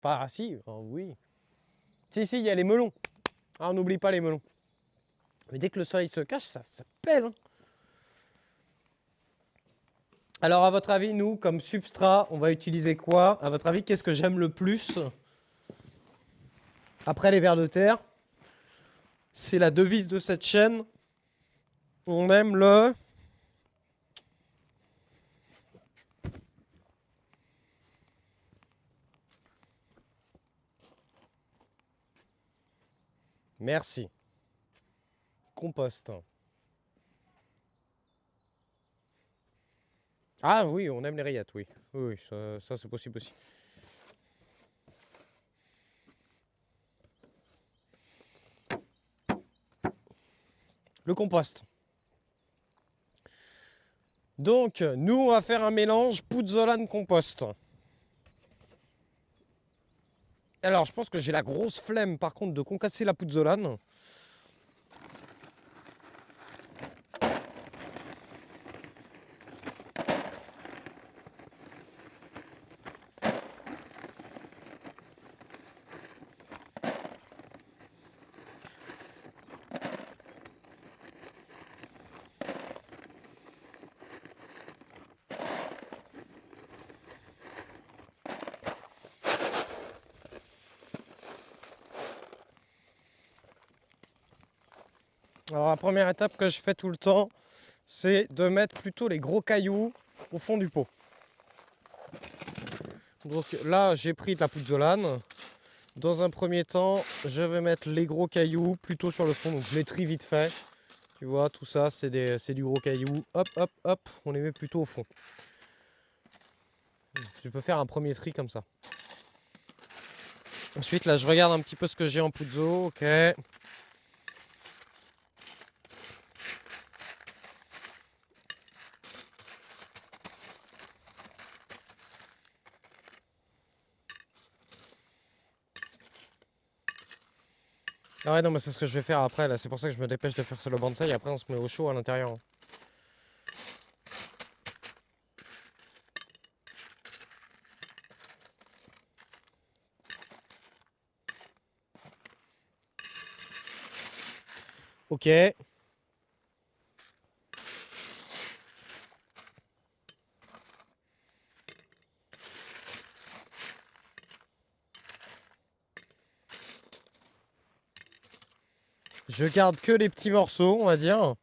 Enfin, si, oui. Si, il y a les melons. Ah, on n'oublie pas les melons. Mais dès que le soleil se cache, ça pèle. Hein. Alors, à votre avis, nous, comme substrat, on va utiliser quoi? À votre avis, qu'est-ce que j'aime le plus? Après les vers de terre, c'est la devise de cette chaîne. On aime le... Merci. Compost. Ah oui, on aime les rillettes, oui. Oui, ça c'est possible aussi. Le compost. Donc, nous, on va faire un mélange puzzolane compost. Alors, je pense que j'ai la grosse flemme, par contre, de concasser la puzzolane. Alors, la première étape que je fais tout le temps, c'est de mettre plutôt les gros cailloux au fond du pot. Donc là, j'ai pris de la puzzolane. Dans un premier temps, je vais mettre les gros cailloux plutôt sur le fond. Donc je les trie vite fait. Tu vois, tout ça, c'est du gros caillou. Hop, hop, hop, on les met plutôt au fond. Je peux faire un premier tri comme ça. Ensuite, là, je regarde un petit peu ce que j'ai en puzzo. Ok. Ah ouais, non, mais c'est ce que je vais faire après, là. C'est pour ça que je me dépêche de faire le bonsaï. Après, on se met au chaud à l'intérieur. Ok. Je garde que les petits morceaux, on va dire.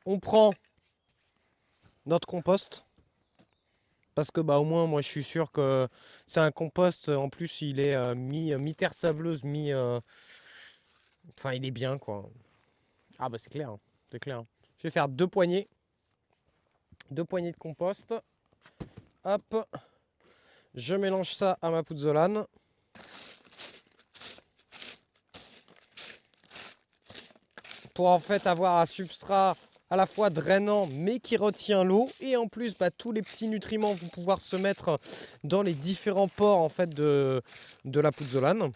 On prend notre compost. Parce que bah au moins moi je suis sûr que c'est un compost. En plus il est mi-terre sableuse, enfin il est bien quoi. Ah bah c'est clair, hein, c'est clair. Je vais faire deux poignées de compost. Hop, je mélange ça à ma puzzolane. Pour en fait avoir un substrat à la fois drainant mais qui retient l'eau. Et en plus bah, tous les petits nutriments vont pouvoir se mettre dans les différents pores en fait de la puzzolane.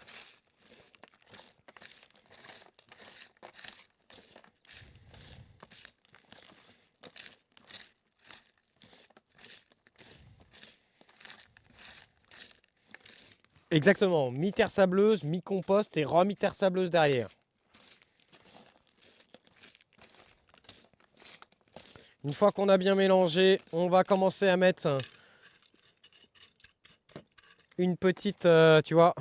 Exactement, mi-terre sableuse, mi-compost et remis-terre sableuse derrière. Une fois qu'on a bien mélangé, on va commencer à mettre une petite, tu vois,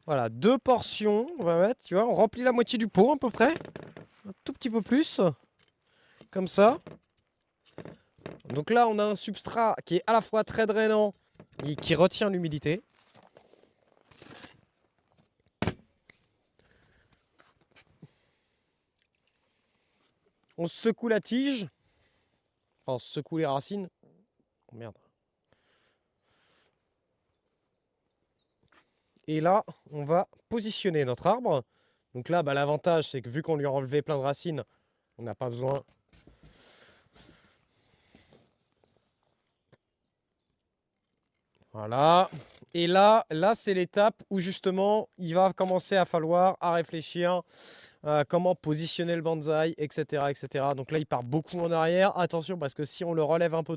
voilà, deux portions, on va mettre, tu vois, on remplit la moitié du pot à peu près, un tout petit peu plus, comme ça. Donc là, on a un substrat qui est à la fois très drainant et qui retient l'humidité. On secoue la tige, enfin on secoue les racines. Oh merde. Et là, on va positionner notre arbre. Donc là, bah, l'avantage, c'est que vu qu'on lui a enlevé plein de racines, on n'a pas besoin. Voilà. Et là c'est l'étape où justement, il va commencer à falloir réfléchir comment positionner le bonsaï, etc., etc. Donc là, il part beaucoup en arrière. Attention, parce que si on le relève un peu